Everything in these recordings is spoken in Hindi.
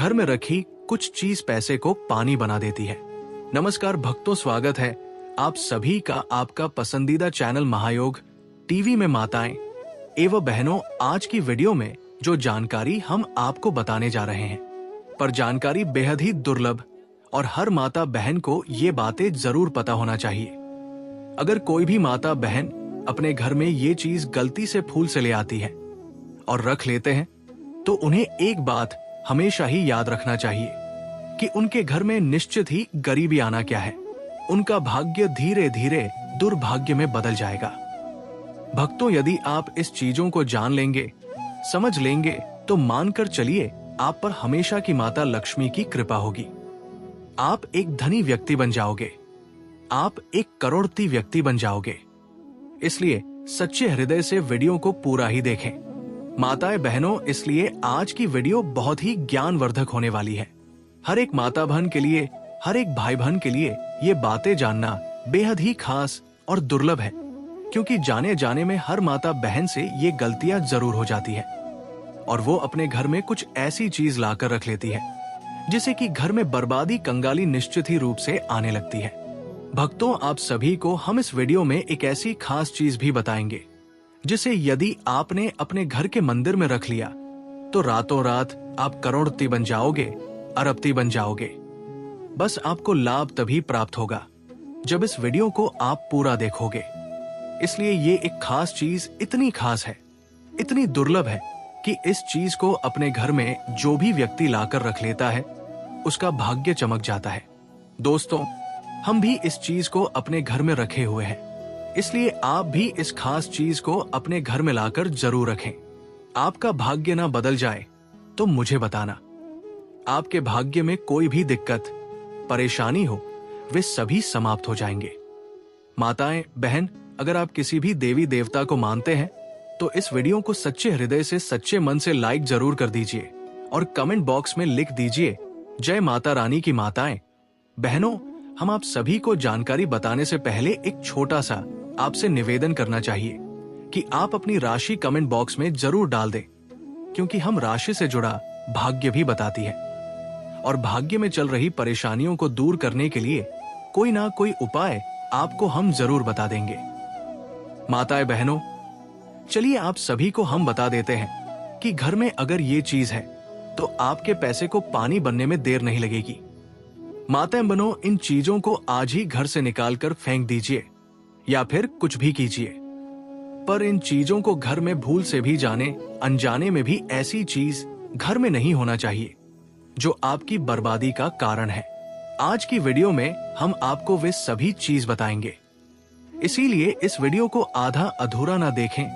घर में रखी कुछ चीज पैसे को पानी बना देती है। नमस्कार भक्तों, स्वागत है आप सभी का आपका पसंदीदा चैनल महायोग टीवी में। माताएं एवं बहनों, आज की वीडियो में जो जानकारी हम आपको बताने जा रहे हैं, पर जानकारी बेहद ही दुर्लभ और हर माता बहन को ये बातें जरूर पता होना चाहिए। अगर कोई भी माता बहन अपने घर में ये चीज गलती से फूल से ले आती है और रख लेते हैं, तो उन्हें एक बात हमेशा ही याद रखना चाहिए कि उनके घर में निश्चित ही गरीबी आना क्या है। उनका भाग्य धीरे धीरे दुर्भाग्य में बदल जाएगा। भक्तों, यदि आप इस चीजों को जान लेंगे, समझ लेंगे, तो मानकर चलिए आप पर हमेशा की माता लक्ष्मी की कृपा होगी। आप एक धनी व्यक्ति बन जाओगे, आप एक करोड़पति व्यक्ति बन जाओगे। इसलिए सच्चे हृदय से वीडियो को पूरा ही देखें। माताएं बहनों, इसलिए आज की वीडियो बहुत ही ज्ञानवर्धक होने वाली है। हर एक माता बहन के लिए, हर एक भाई बहन के लिए ये बातें जानना बेहद ही खास और दुर्लभ है, क्योंकि जाने जाने में हर माता बहन से ये गलतियां जरूर हो जाती है और वो अपने घर में कुछ ऐसी चीज लाकर रख लेती है जिससे कि घर में बर्बादी कंगाली निश्चित ही रूप से आने लगती है। भक्तों, आप सभी को हम इस वीडियो में एक ऐसी खास चीज भी बताएंगे जिसे यदि आपने अपने घर के मंदिर में रख लिया तो रातों रात आप करोड़पति बन जाओगे, अरबपति बन जाओगे। बस आपको लाभ तभी प्राप्त होगा जब इस वीडियो को आप पूरा देखोगे। इसलिए ये एक खास चीज इतनी खास है, इतनी दुर्लभ है कि इस चीज को अपने घर में जो भी व्यक्ति लाकर रख लेता है उसका भाग्य चमक जाता है। दोस्तों, हम भी इस चीज को अपने घर में रखे हुए हैं, इसलिए आप भी इस खास चीज को अपने घर में लाकर जरूर रखें। आपका भाग्य ना बदल जाए तो मुझे बताना। आपके भाग्य में कोई भी दिक्कत, परेशानी हो, वे सभी समाप्त हो जाएंगे। माताएं बहन, अगर आप किसी भी देवी देवता को मानते हैं तो इस वीडियो को सच्चे हृदय से, सच्चे मन से लाइक जरूर कर दीजिए और कमेंट बॉक्स में लिख दीजिए जय माता रानी की। माताएं बहनों, हम आप सभी को जानकारी बताने से पहले एक छोटा सा आपसे निवेदन करना चाहिए कि आप अपनी राशि कमेंट बॉक्स में जरूर डाल दें, क्योंकि हम राशि से जुड़ा भाग्य भी बताती है और भाग्य में चल रही परेशानियों को दूर करने के लिए कोई ना कोई उपाय आपको हम जरूर बता देंगे। माताएं बहनों, चलिए आप सभी को हम बता देते हैं कि घर में अगर ये चीज है तो आपके पैसे को पानी बनने में देर नहीं लगेगी। माताएं बहनों, इन चीजों को आज ही घर से निकालकर फेंक दीजिए या फिर कुछ भी कीजिए, पर इन चीजों को घर में भूल से भी जाने अनजाने में भी ऐसी चीज घर में नहीं होना चाहिए जो आपकी बर्बादी का कारण है। आज की वीडियो में हम आपको वे सभी चीज बताएंगे, इसीलिए इस वीडियो को आधा अधूरा ना देखें,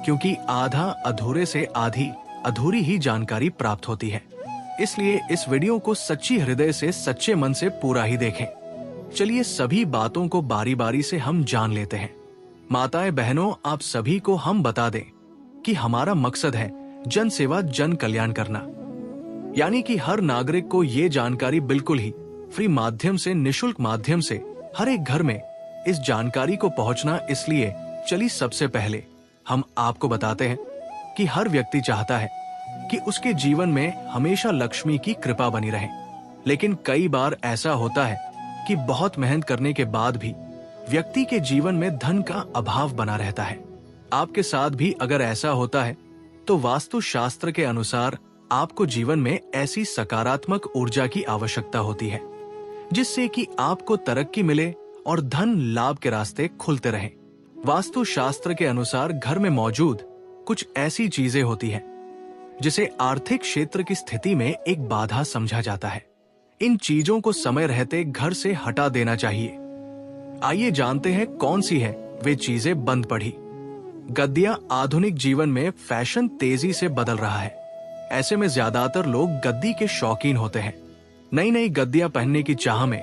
क्योंकि आधा अधूरे से आधी अधूरी ही जानकारी प्राप्त होती है। इसलिए इस वीडियो को सच्ची हृदय से, सच्चे मन से पूरा ही देखें। चलिए सभी बातों को बारी बारी से हम जान लेते हैं। माताएं बहनों, आप सभी को हम बता दें कि हमारा मकसद है जन सेवा, जन कल्याण करना, यानी कि हर नागरिक को ये जानकारी बिल्कुल ही फ्री माध्यम से, निशुल्क माध्यम से हर एक घर में इस जानकारी को पहुंचना। इसलिए चलिए सबसे पहले हम आपको बताते हैं कि हर व्यक्ति चाहता है कि उसके जीवन में हमेशा लक्ष्मी की कृपा बनी रहे, लेकिन कई बार ऐसा होता है कि बहुत मेहनत करने के बाद भी व्यक्ति के जीवन में धन का अभाव बना रहता है। आपके साथ भी अगर ऐसा होता है तो वास्तु शास्त्र के अनुसार आपको जीवन में ऐसी सकारात्मक ऊर्जा की आवश्यकता होती है जिससे कि आपको तरक्की मिले और धन लाभ के रास्ते खुलते रहें। वास्तु शास्त्र के अनुसार घर में मौजूद कुछ ऐसी चीजें होती हैं जिसे आर्थिक क्षेत्र की स्थिति में एक बाधा समझा जाता है। इन चीजों को समय रहते घर से हटा देना चाहिए। आइए जानते हैं कौन सी है वे चीजें बंद पड़ी। गद्दियां आधुनिक जीवन में फैशन तेजी से बदल रहा है। ऐसे में ज्यादातर लोग गद्दी के शौकीन होते हैं। नई नई गद्दियां पहनने की चाह में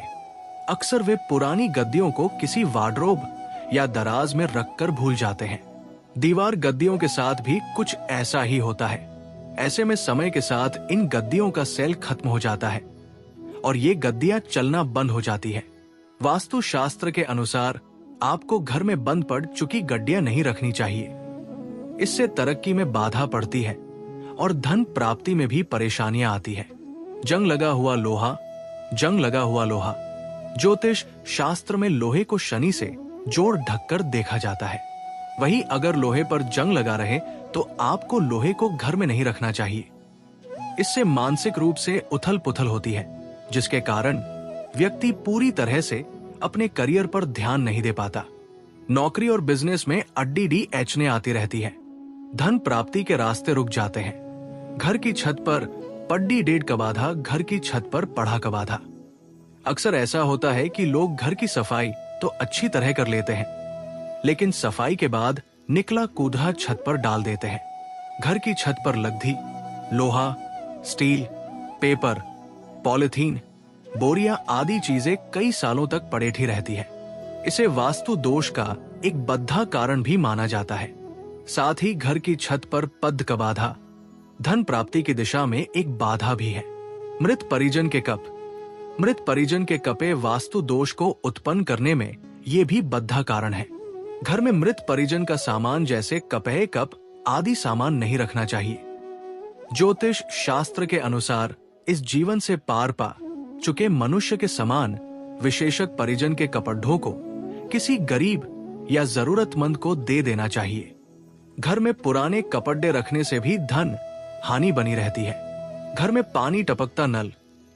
अक्सर वे पुरानी गद्दियों को किसी वार्डरोब या दराज में रखकर भूल जाते हैं। दीवार गद्दियों के साथ भी कुछ ऐसा ही होता है। ऐसे में समय के साथ इन गद्दियों का सेल खत्म हो जाता है और ये गद्दियां चलना बंद हो जाती है। वास्तु शास्त्र के अनुसार आपको घर में बंद पड़ चुकी गड्डियां नहीं रखनी चाहिए। इससे तरक्की में बाधा पड़ती है और धन प्राप्ति में भी परेशानियां आती है। जंग लगा हुआ लोहा, जंग लगा हुआ लोहा। ज्योतिष शास्त्र में लोहे को शनि से जोड़ ढककर देखा जाता है। वहीं अगर लोहे पर जंग लगा रहे तो आपको लोहे को घर में नहीं रखना चाहिए। इससे मानसिक रूप से उथल पुथल होती है, जिसके कारण व्यक्ति पूरी तरह से अपने करियर पर ध्यान नहीं दे पाता। नौकरी और बिजनेस में अड्डी एचने आती रहती है। धन प्राप्ति के रास्ते रुक जाते हैं। घर की छत पर पड्डी डेढ़ का बाधा, घर की छत पर पढ़ा का बाधा। अक्सर ऐसा होता है कि लोग घर की सफाई तो अच्छी तरह कर लेते हैं, लेकिन सफाई के बाद निकला कूदरा छत पर डाल देते हैं। घर की छत पर लग्धी, लोहा, स्टील, पेपर, पॉलिथीन, बोरियां आदि चीजें कई सालों तक पड़ेठी रहती है। इसे वास्तु दोष का एक बद्धा कारण भी माना जाता है। साथ ही घर की छत पर पद्म का बाधा धन प्राप्ति की दिशा में एक बाधा भी है। मृत परिजन के कप, मृत परिजन के कपे वास्तु दोष को उत्पन्न करने में ये भी बद्धा कारण है। घर में मृत परिजन का सामान जैसे कपे, कप आदि सामान नहीं रखना चाहिए। ज्योतिष शास्त्र के अनुसार इस जीवन से पार पा चुके मनुष्य के समान विशेषक परिजन के कपड़ों को किसी गरीब या जरूरतमंद को दे देना चाहिए। घर में पुराने कपड़े रखने से भी धन हानि बनी रहती है। घर में पानी टपकता नल,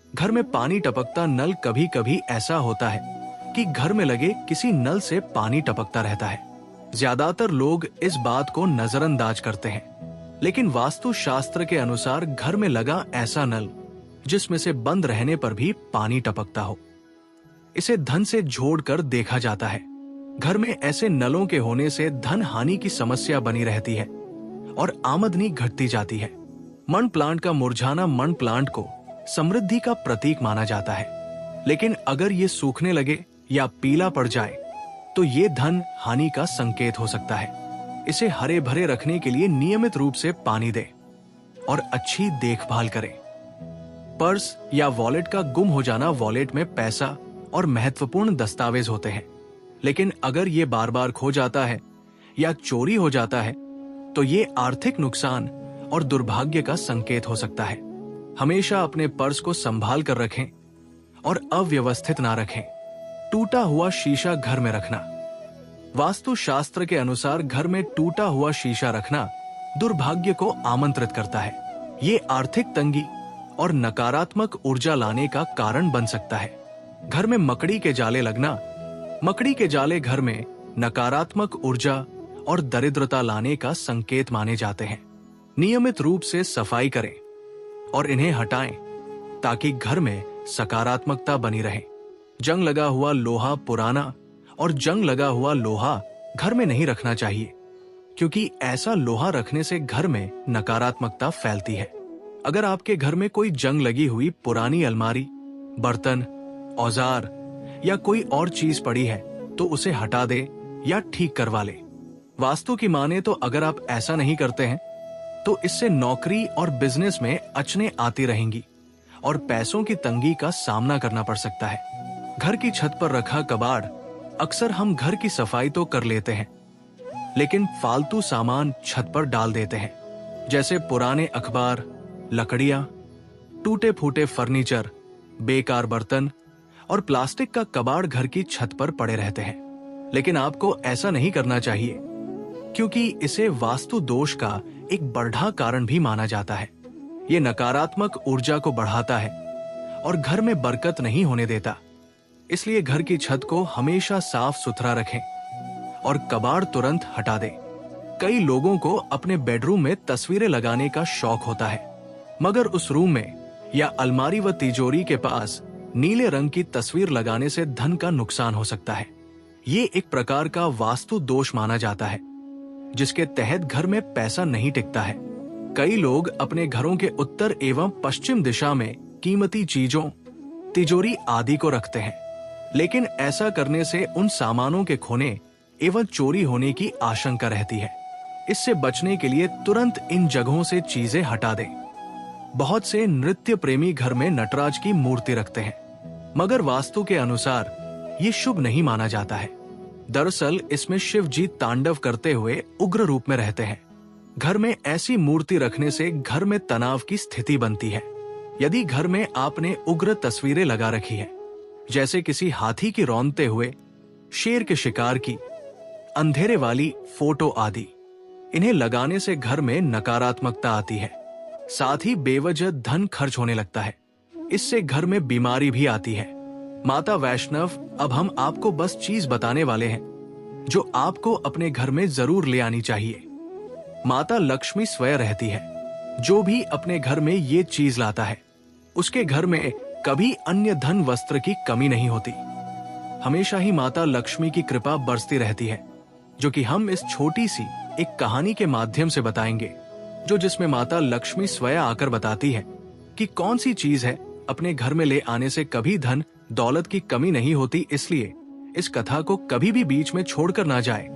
घर में पानी टपकता नल कभी कभी ऐसा होता है कि घर में लगे किसी नल से पानी टपकता रहता है। ज्यादातर लोग इस बात को नजरअंदाज करते हैं, लेकिन वास्तु शास्त्र के अनुसार घर में लगा ऐसा नल जिसमें से बंद रहने पर भी पानी टपकता हो, इसे धन से जोड़कर देखा जाता है। घर में ऐसे नलों के होने से धन हानि की समस्या बनी रहती है और आमदनी घटती जाती है। मनी प्लांट का मुरझाना मनी प्लांट को समृद्धि का प्रतीक माना जाता है, लेकिन अगर ये सूखने लगे या पीला पड़ जाए तो ये धन हानि का संकेत हो सकता है। इसे हरे भरे रखने के लिए नियमित रूप से पानी दें और अच्छी देखभाल करें। पर्स या वॉलेट का गुम हो जाना, वॉलेट में पैसा और महत्वपूर्ण दस्तावेज होते हैं, लेकिन अगर ये बार बार खो जाता है या चोरी हो जाता है तो ये आर्थिक नुकसान और दुर्भाग्य का संकेत हो सकता है। हमेशा अपने पर्स को संभाल कर रखें और अव्यवस्थित ना रखें। टूटा हुआ शीशा घर में रखना, वास्तु शास्त्र के अनुसार घर में टूटा हुआ शीशा रखना दुर्भाग्य को आमंत्रित करता है। ये आर्थिक तंगी और नकारात्मक ऊर्जा लाने का कारण बन सकता है। घर में मकड़ी के जाले लगना, मकड़ी के जाले घर में नकारात्मक ऊर्जा और दरिद्रता लाने का संकेत माने जाते हैं। नियमित रूप से सफाई करें और इन्हें हटाएं ताकि घर में सकारात्मकता बनी रहे। जंग लगा हुआ लोहा पुराना और जंग लगा हुआ लोहा घर में नहीं रखना चाहिए, क्योंकि ऐसा लोहा रखने से घर में नकारात्मकता फैलती है। अगर आपके घर में कोई जंग लगी हुई पुरानी अलमारी, बर्तन, औजार या कोई और चीज पड़ी है तो उसे हटा दे या ठीक करवा ले। वास्तु की माने तो अगर आप ऐसा नहीं करते हैं तो इससे नौकरी और बिजनेस में अड़चनें आती रहेंगी और पैसों की तंगी का सामना करना पड़ सकता है। घर की छत पर रखा कबाड़, अक्सर हम घर की सफाई तो कर लेते हैं लेकिन फालतू सामान छत पर डाल देते हैं, जैसे पुराने अखबार, लकड़ियां, टूटे फूटे फर्नीचर, बेकार बर्तन और प्लास्टिक का कबाड़ घर की छत पर पड़े रहते हैं। लेकिन आपको ऐसा नहीं करना चाहिए, क्योंकि इसे वास्तु दोष का एक बड़ा कारण भी माना जाता है। ये नकारात्मक ऊर्जा को बढ़ाता है और घर में बरकत नहीं होने देता। इसलिए घर की छत को हमेशा साफ सुथरा रखें और कबाड़ तुरंत हटा दें। कई लोगों को अपने बेडरूम में तस्वीरें लगाने का शौक होता है, मगर उस रूम में या अलमारी व तिजोरी के पास नीले रंग की तस्वीर लगाने से धन का नुकसान हो सकता है। ये एक प्रकार का वास्तु दोष माना जाता है, जिसके तहत घर में पैसा नहीं टिकता है। कई लोग अपने घरों के उत्तर एवं पश्चिम दिशा में कीमती चीजों, तिजोरी आदि को रखते हैं, लेकिन ऐसा करने से उन सामानों के खोने एवं चोरी होने की आशंका रहती है। इससे बचने के लिए तुरंत इन जगहों से चीजें हटा दें। बहुत से नृत्य प्रेमी घर में नटराज की मूर्ति रखते हैं, मगर वास्तु के अनुसार ये शुभ नहीं माना जाता है। दरअसल इसमें शिव जी तांडव करते हुए उग्र रूप में रहते हैं। घर में ऐसी मूर्ति रखने से घर में तनाव की स्थिति बनती है यदि घर में आपने उग्र तस्वीरें लगा रखी है, जैसे किसी हाथी की रौंदते हुए, शेर के शिकार की, अंधेरे वाली फोटो आदि, इन्हें लगाने से घर में नकारात्मकता आती है। साथ ही बेवजह धन खर्च होने लगता है। इससे घर में बीमारी भी आती है। माता वैष्णव, अब हम आपको बस चीज बताने वाले हैं जो आपको अपने घर में जरूर ले आनी चाहिए। माता लक्ष्मी स्वयं रहती है। जो भी अपने घर में ये चीज लाता है, उसके घर में कभी अन्य धन वस्त्र की कमी नहीं होती। हमेशा ही माता लक्ष्मी की कृपा बरसती रहती है, जो कि हम इस छोटी सी एक कहानी के माध्यम से बताएंगे, जिसमें माता लक्ष्मी स्वयं आकर बताती है कि कौन सी चीज है अपने घर में ले आने से कभी धन दौलत की कमी नहीं होती। इसलिए इस कथा को कभी भी बीच में छोड़कर ना जाए।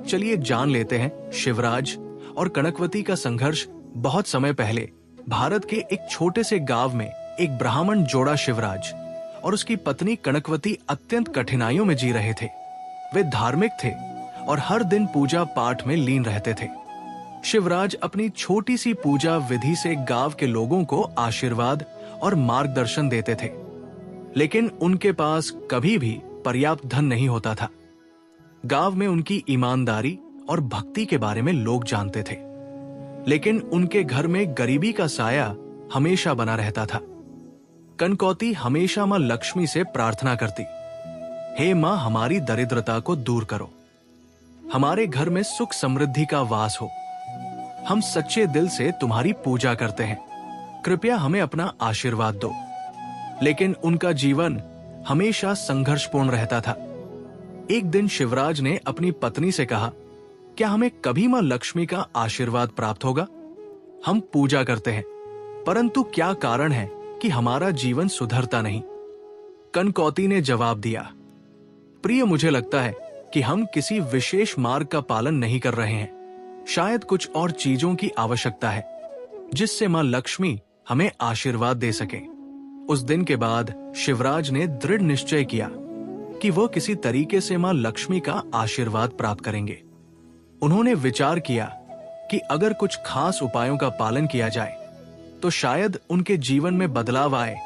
चलिए जान लेते हैं। शिवराज और कनकवती का संघर्ष। बहुत समय पहले भारत के एक छोटे से गांव में एक ब्राह्मण जोड़ा शिवराज और उसकी पत्नी कनकवती अत्यंत कठिनाइयों में जी रहे थे। वे धार्मिक थे और हर दिन पूजा पाठ में लीन रहते थे। शिवराज अपनी छोटी सी पूजा विधि से गांव के लोगों को आशीर्वाद और मार्गदर्शन देते थे, लेकिन उनके पास कभी भी पर्याप्त धन नहीं होता था। गांव में उनकी ईमानदारी और भक्ति के बारे में लोग जानते थे, लेकिन उनके घर में गरीबी का साया हमेशा बना रहता था। कनकौती हमेशा मां लक्ष्मी से प्रार्थना करती, हे मां, हमारी दरिद्रता को दूर करो, हमारे घर में सुख समृद्धि का वास हो, हम सच्चे दिल से तुम्हारी पूजा करते हैं, कृपया हमें अपना आशीर्वाद दो। लेकिन उनका जीवन हमेशा संघर्षपूर्ण रहता था। एक दिन शिवराज ने अपनी पत्नी से कहा, क्या हमें कभी मां लक्ष्मी का आशीर्वाद प्राप्त होगा? हम पूजा करते हैं, परंतु क्या कारण है कि हमारा जीवन सुधरता नहीं? कनकौती ने जवाब दिया, प्रिय, मुझे लगता है कि हम किसी विशेष मार्ग का पालन नहीं कर रहे हैं। शायद कुछ और चीजों की आवश्यकता है जिससे मां लक्ष्मी हमें आशीर्वाद दे सके। उस दिन के बाद शिवराज ने दृढ़ निश्चय किया कि वह किसी तरीके से मां लक्ष्मी का आशीर्वाद प्राप्त करेंगे। उन्होंने विचार किया कि अगर कुछ खास उपायों का पालन किया जाए तो शायद उनके जीवन में बदलाव आए।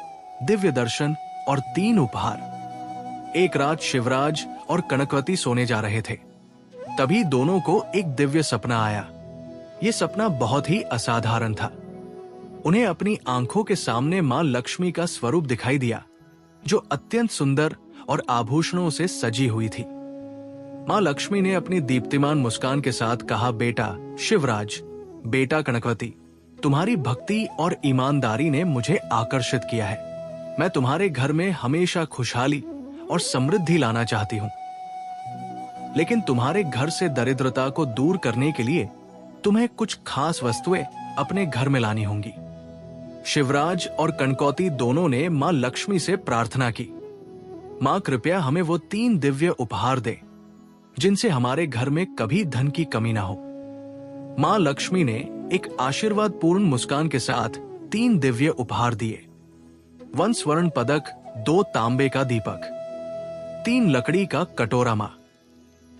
दिव्य दर्शन और 3 उपहार। एक रात शिवराज और कनकवती सोने जा रहे थे, तभी दोनों को एक दिव्य सपना आया। यह सपना बहुत ही असाधारण था। उन्हें अपनी आंखों के सामने मां लक्ष्मी का स्वरूप दिखाई दिया, जो अत्यंत सुंदर और आभूषणों से सजी हुई थी। मां लक्ष्मी ने अपनी दीप्तिमान मुस्कान के साथ कहा, बेटा शिवराज, बेटा कनकवती, तुम्हारी भक्ति और ईमानदारी ने मुझे आकर्षित किया है। मैं तुम्हारे घर में हमेशा खुशहाली और समृद्धि लाना चाहती हूं, लेकिन तुम्हारे घर से दरिद्रता को दूर करने के लिए तुम्हें कुछ खास वस्तुएं अपने घर में लानी होंगी। शिवराज और कनकौती दोनों ने मां लक्ष्मी से प्रार्थना की, मां, कृपया हमें वो 3 दिव्य उपहार दे जिनसे हमारे घर में कभी धन की कमी ना हो। मां लक्ष्मी ने एक आशीर्वाद पूर्ण मुस्कान के साथ 3 दिव्य उपहार दिए। 1 स्वर्ण पदक, 2 तांबे का दीपक, 3 लकड़ी का कटोरा। मां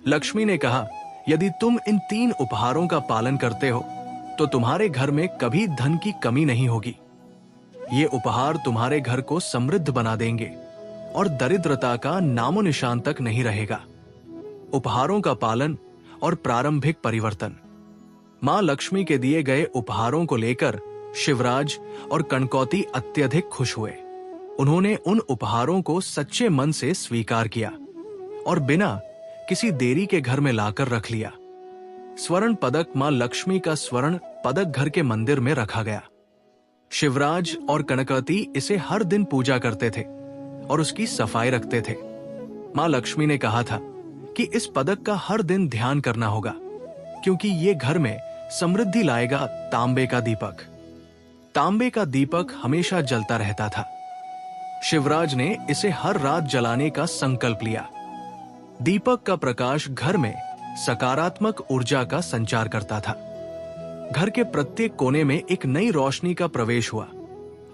लक्ष्मी ने कहा, यदि तुम इन 3 उपहारों का पालन करते हो तो तुम्हारे घर में कभी धन की कमी नहीं होगी। ये उपहार तुम्हारे घर को समृद्ध बना देंगे और दरिद्रता का नामो निशान तक नहीं रहेगा। उपहारों का पालन और प्रारंभिक परिवर्तन। मां लक्ष्मी के दिए गए उपहारों को लेकर शिवराज और कनकौती अत्यधिक खुश हुए। उन्होंने उन उपहारों को सच्चे मन से स्वीकार किया और बिना किसी देरी के घर में लाकर रख लिया। स्वर्ण पदक, मां लक्ष्मी का स्वर्ण पदक घर के मंदिर में रखा गया। शिवराज और कनकवती इसे हर दिन पूजा करते थे और उसकी सफाई रखते थे। मां लक्ष्मी ने कहा था कि इस पदक का हर दिन ध्यान करना होगा, क्योंकि ये घर में समृद्धि लाएगा। तांबे का दीपक। तांबे का दीपक हमेशा जलता रहता था। शिवराज ने इसे हर रात जलाने का संकल्प लिया। दीपक का प्रकाश घर में सकारात्मक ऊर्जा का संचार करता था। घर के प्रत्येक कोने में एक नई रोशनी का प्रवेश हुआ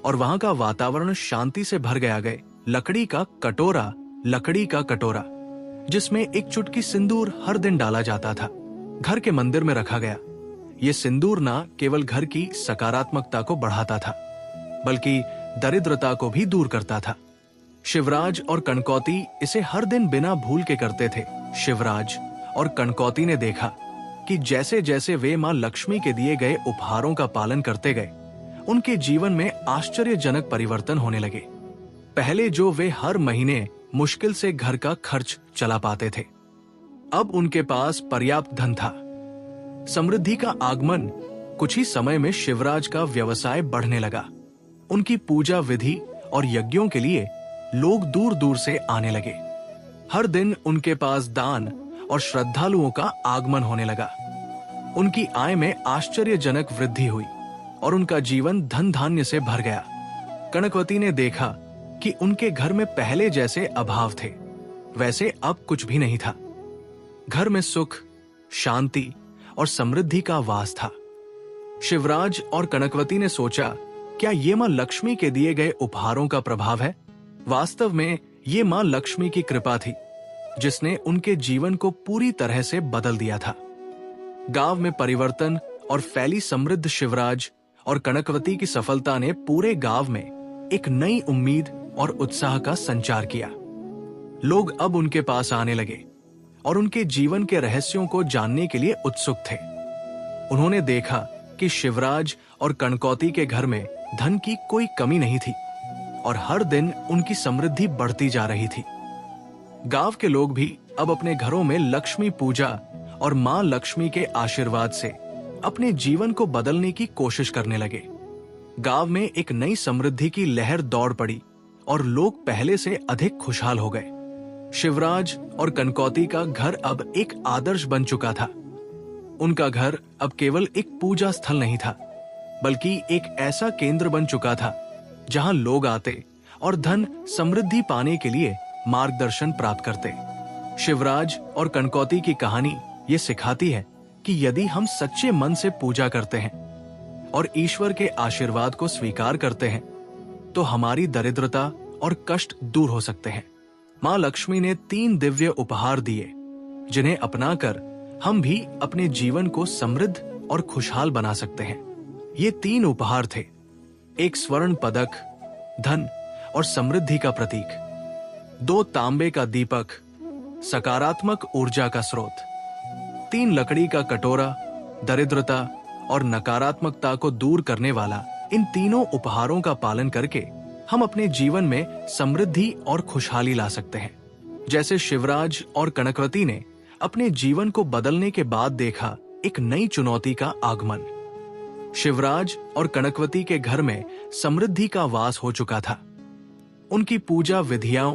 और वहां का वातावरण शांति से भर गया। लकड़ी का कटोरा जिसमें एक चुटकी सिंदूर हर दिन डाला जाता था, घर के मंदिर में रखा गया। यह सिंदूर न केवल घर की सकारात्मकता को बढ़ाता था, बल्कि दरिद्रता को भी दूर करता था। शिवराज और कनकौती इसे हर दिन बिना भूल के करते थे। शिवराज और कनकौती ने देखा कि जैसे जैसे वे मां लक्ष्मी के दिए गए उपहारों का पालन करते गए, उनके जीवन में आश्चर्यजनक परिवर्तन होने लगे। पहले जो वे हर महीने मुश्किल से घर का खर्च चला पाते थे, अब उनके पास पर्याप्त धन था। समृद्धि का आगमन, कुछ ही समय में शिवराज का व्यवसाय बढ़ने लगा। उनकी पूजा विधि और यज्ञों के लिए लोग दूर दूर से आने लगे। हर दिन उनके पास दान और श्रद्धालुओं का आगमन होने लगा। उनकी आय में आश्चर्यजनक वृद्धि हुई और उनका जीवन धन धान्य से भर गया। कनकवती ने देखा कि उनके घर में पहले जैसे अभाव थे, वैसे अब कुछ भी नहीं था। घर में सुख, शांति और समृद्धि का वास था। शिवराज और कनकवती ने सोचा, क्या ये मां लक्ष्मी के दिए गए उपहारों का प्रभाव है? वास्तव में ये मां लक्ष्मी की कृपा थी, जिसने उनके जीवन को पूरी तरह से बदल दिया था। गांव में परिवर्तन और फैली समृद्ध शिवराज और कनकवती की सफलता ने पूरे गांव में एक नई उम्मीद और उत्साह का संचार किया। लोग अब उनके पास आने लगे और उनके जीवन के रहस्यों को जानने के लिए उत्सुक थे। उन्होंने देखा कि शिवराज और कनकौती के घर में धन की कोई कमी नहीं थी और हर दिन उनकी समृद्धि बढ़ती जा रही थी। गांव के लोग भी अब अपने घरों में लक्ष्मी पूजा और मां लक्ष्मी के आशीर्वाद से अपने जीवन को बदलने की कोशिश करने लगे। गांव में एक नई समृद्धि की लहर दौड़ पड़ी और लोग पहले से अधिक खुशहाल हो गए। शिवराज और कनकौती का घर अब एक आदर्श बन चुका था। उनका घर अब केवल एक पूजा स्थल नहीं था, बल्कि एक ऐसा केंद्र बन चुका था जहां लोग आते और धन समृद्धि पाने के लिए मार्गदर्शन प्राप्त करते। शिवराज और कनकौती की कहानी ये सिखाती है कि यदि हम सच्चे मन से पूजा करते हैं और ईश्वर के आशीर्वाद को स्वीकार करते हैं, तो हमारी दरिद्रता और कष्ट दूर हो सकते हैं। मां लक्ष्मी ने 3 दिव्य उपहार दिए, जिन्हें अपनाकर हम भी अपने जीवन को समृद्ध और खुशहाल बना सकते हैं। ये 3 उपहार थे: एक स्वर्ण पदक, धन और समृद्धि का प्रतीक; 2 तांबे का दीपक, सकारात्मक ऊर्जा का स्रोत; 3 लकड़ी का कटोरा, दरिद्रता और नकारात्मकता को दूर करने वाला। इन तीनों उपहारों का पालन करके हम अपने जीवन में समृद्धि और खुशहाली ला सकते हैं। जैसे शिवराज और कनकवती ने अपने जीवन को बदलने के बाद देखा एक नई चुनौती का आगमन। शिवराज और कनकवती के घर में समृद्धि का वास हो चुका था। उनकी पूजा विधियां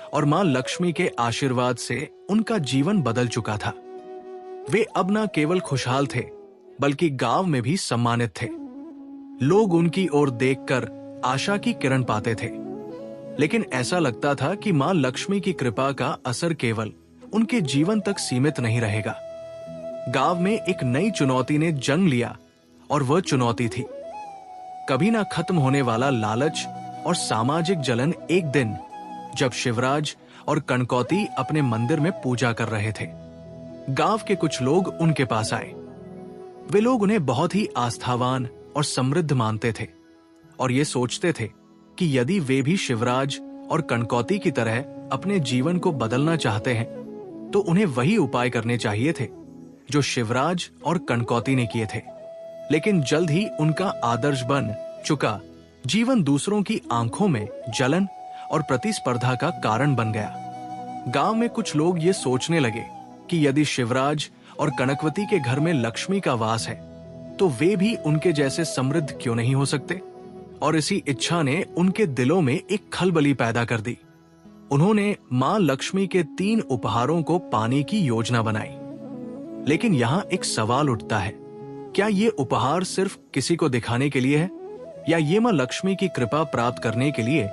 और मां लक्ष्मी के आशीर्वाद से उनका जीवन बदल चुका था। वे अब न केवल खुशहाल थे, बल्कि गांव में भी सम्मानित थे। लोग उनकी ओर देखकर आशा की किरण पाते थे। लेकिन ऐसा लगता था कि मां लक्ष्मी की कृपा का असर केवल उनके जीवन तक सीमित नहीं रहेगा। गांव में एक नई चुनौती ने जन्म लिया और वह चुनौती थी कभी ना खत्म होने वाला लालच और सामाजिक जलन। एक दिन जब शिवराज और कनकौती अपने मंदिर में पूजा कर रहे थे, गांव के कुछ लोग उनके पास आए। वे लोग उन्हें बहुत ही आस्थावान और समृद्ध मानते थे और ये सोचते थे कि यदि वे भी शिवराज और कनकौती की तरह अपने जीवन को बदलना चाहते हैं, तो उन्हें वही उपाय करने चाहिए थे जो शिवराज और कनकौती ने किए थे। लेकिन जल्द ही उनका आदर्श बन चुका जीवन दूसरों की आंखों में जलन और प्रतिस्पर्धा का कारण बन गया। गांव में कुछ लोग ये सोचने लगे कि यदि शिवराज और कनकवती के घर में लक्ष्मी का वास है, तो वे भी उनके जैसे समृद्ध क्यों नहीं हो सकते। और इसी इच्छा ने उनके दिलों में एक खलबली पैदा कर दी। उन्होंने मां लक्ष्मी के 3 उपहारों को पाने की योजना बनाई। लेकिन यहाँ एक सवाल उठता है, क्या ये उपहार सिर्फ किसी को दिखाने के लिए है, या ये मां लक्ष्मी की कृपा प्राप्त करने के लिए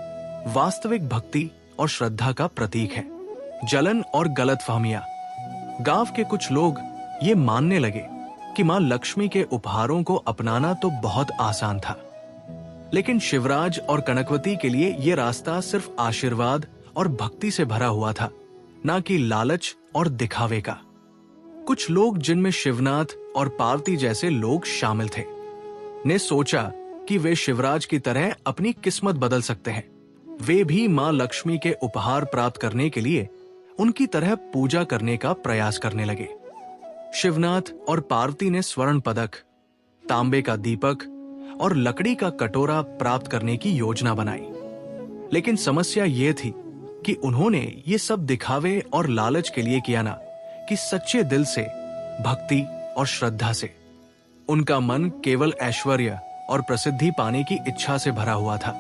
वास्तविक भक्ति और श्रद्धा का प्रतीक है? जलन और गलतफहमियां। गांव के कुछ लोग ये मानने लगे कि मां लक्ष्मी के उपहारों को अपनाना तो बहुत आसान था, लेकिन शिवराज और कनकवती के लिए ये रास्ता सिर्फ आशीर्वाद और भक्ति से भरा हुआ था, ना कि लालच और दिखावे का। कुछ लोग, जिनमें शिवनाथ और पार्वती जैसे लोग शामिल थे, ने सोचा कि वे शिवराज की तरह अपनी किस्मत बदल सकते हैं। वे भी मां लक्ष्मी के उपहार प्राप्त करने के लिए उनकी तरह पूजा करने का प्रयास करने लगे। शिवनाथ और पार्वती ने स्वर्ण पदक, तांबे का दीपक और लकड़ी का कटोरा प्राप्त करने की योजना बनाई। लेकिन समस्या यह थी कि उन्होंने ये सब दिखावे और लालच के लिए किया ना कि सच्चे दिल से, भक्ति और श्रद्धा से। उनका मन केवल ऐश्वर्य और प्रसिद्धि पाने की इच्छा से भरा हुआ था,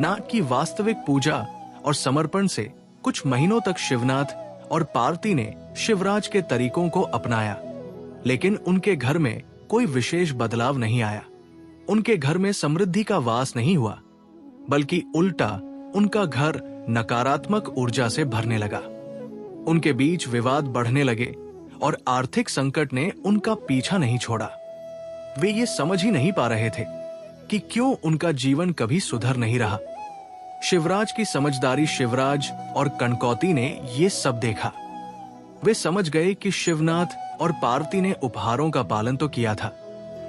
ना कि वास्तविक पूजा और समर्पण से। कुछ महीनों तक शिवनाथ और पार्वती ने शिवराज के तरीकों को अपनाया, लेकिन उनके घर में कोई विशेष बदलाव नहीं आया। उनके घर में समृद्धि का वास नहीं हुआ, बल्कि उल्टा उनका घर नकारात्मक ऊर्जा से भरने लगा। उनके बीच विवाद बढ़ने लगे और आर्थिक संकट ने उनका पीछा नहीं छोड़ा। वे ये समझ ही नहीं पा रहे थे कि क्यों उनका जीवन कभी सुधर नहीं रहा। शिवराज की समझदारी शिवराज और कनकौती ने ये सब देखा। वे समझ गए कि शिवनाथ और पार्वती ने उपहारों का पालन तो किया था,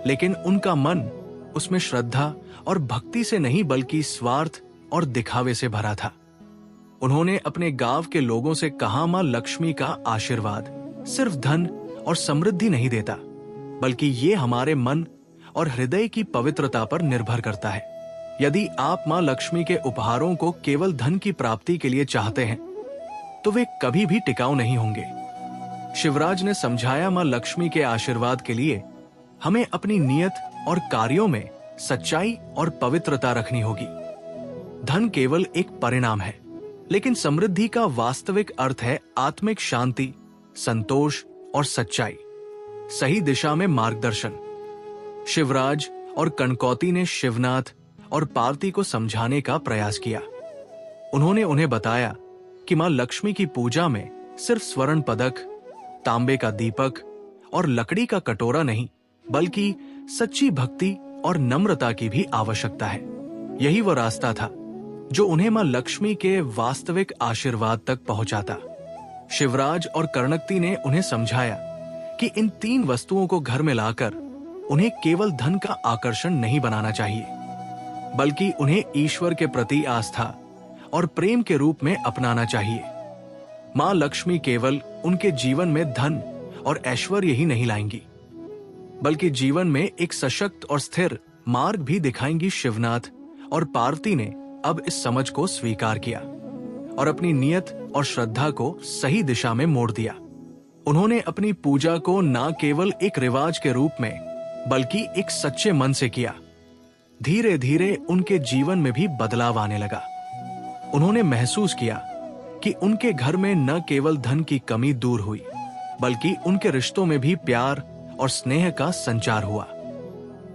लेकिन उनका मन उसमें श्रद्धा और भक्ति से नहीं बल्कि स्वार्थ और दिखावे से भरा था। उन्होंने अपने गांव के लोगों से कहा, मां लक्ष्मी का आशीर्वाद सिर्फ धन और समृद्धि नहीं देता, बल्कि ये हमारे मन और हृदय की पवित्रता पर निर्भर करता है। यदि आप मां लक्ष्मी के उपहारों को केवल धन की प्राप्ति के लिए चाहते हैं, तो वे कभी भी टिकाऊ नहीं होंगे। शिवराज ने समझाया, मां लक्ष्मी के आशीर्वाद के लिए हमें अपनी नियत और कार्यों में सच्चाई और पवित्रता रखनी होगी। धन केवल एक परिणाम है, लेकिन समृद्धि का वास्तविक अर्थ है आत्मिक शांति, संतोष और सच्चाई, सही दिशा में मार्गदर्शन। शिवराज और कनकौती ने शिवनाथ और पार्वती को समझाने का प्रयास किया। उन्होंने उन्हें बताया कि मां लक्ष्मी की पूजा में सिर्फ स्वर्ण पदक, तांबे का दीपक और लकड़ी का कटोरा नहीं, बल्कि सच्ची भक्ति और नम्रता की भी आवश्यकता है। यही वो रास्ता था जो उन्हें मां लक्ष्मी के वास्तविक आशीर्वाद तक पहुंचाता। शिवराज और कर्णकती ने उन्हें समझाया कि इन 3 वस्तुओं को घर में लाकर उन्हें केवल धन का आकर्षण नहीं बनाना चाहिए, बल्कि उन्हें ईश्वर के प्रति आस्था और प्रेम के रूप में अपनाना चाहिए। मां लक्ष्मी केवल उनके जीवन में धन और ऐश्वर्य ही नहीं लाएंगी, बल्कि जीवन में एक सशक्त और स्थिर मार्ग भी दिखाएंगी। शिवनाथ और पार्वती ने अब इस समझ को स्वीकार किया और अपनी नियत और श्रद्धा को सही दिशा में मोड़ दिया। उन्होंने अपनी पूजा को न केवल एक रिवाज के रूप में, बल्कि एक सच्चे मन से किया। धीरे धीरे उनके जीवन में भी बदलाव आने लगा। उन्होंने महसूस किया कि उनके घर में न केवल धन की कमी दूर हुई, बल्कि उनके रिश्तों में भी प्यार और स्नेह का संचार हुआ।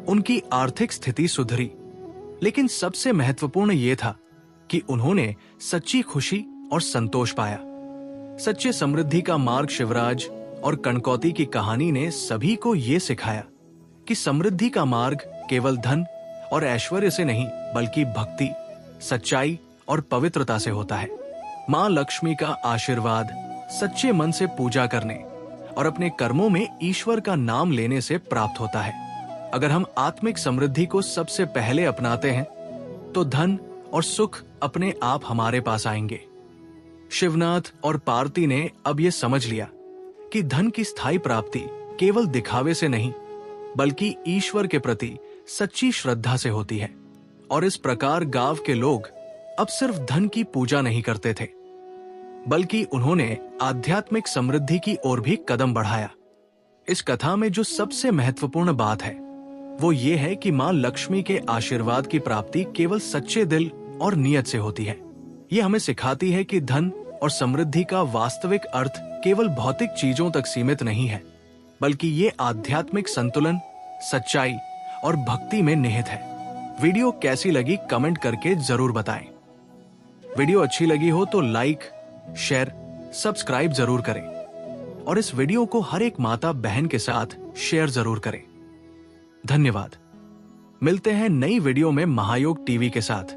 उनकी आर्थिक स्थिति सुधरी, लेकिन सबसे महत्वपूर्ण यह था कि उन्होंने सच्ची खुशी और संतोष पाया। सच्चे समृद्धि का मार्ग शिवराज और कनकौती की कहानी ने सभी को यह सिखाया कि समृद्धि का मार्ग केवल धन और ऐश्वर्य से नहीं, बल्कि भक्ति, सच्चाई और पवित्रता से होता है। मां लक्ष्मी का आशीर्वाद सच्चे मन से पूजा करने और अपने कर्मों में ईश्वर का नाम लेने से प्राप्त होता है। अगर हम आत्मिक समृद्धि को सबसे पहले अपनाते हैं, तो धन और सुख अपने आप हमारे पास आएंगे। शिवनाथ और पार्वती ने अब यह समझ लिया कि धन की स्थायी प्राप्ति केवल दिखावे से नहीं, बल्कि ईश्वर के प्रति सच्ची श्रद्धा से होती है। और इस प्रकार गांव के लोग अब सिर्फ धन की पूजा नहीं करते थे, बल्कि उन्होंने आध्यात्मिक समृद्धि की ओर भी कदम बढ़ाया। इस कथा में जो सबसे महत्वपूर्ण बात है, वो ये है कि मां लक्ष्मी के आशीर्वाद की प्राप्ति केवल सच्चे दिल और नियत से होती है। ये हमें सिखाती है कि धन और समृद्धि का वास्तविक अर्थ केवल भौतिक चीजों तक सीमित नहीं है, बल्कि ये आध्यात्मिक संतुलन, सच्चाई और भक्ति में निहित है। वीडियो कैसी लगी कमेंट करके जरूर बताएं। वीडियो अच्छी लगी हो तो लाइक, शेयर, सब्सक्राइब जरूर करें और इस वीडियो को हर एक माता बहन के साथ शेयर जरूर करें। धन्यवाद। मिलते हैं नई वीडियो में महायोग टीवी के साथ।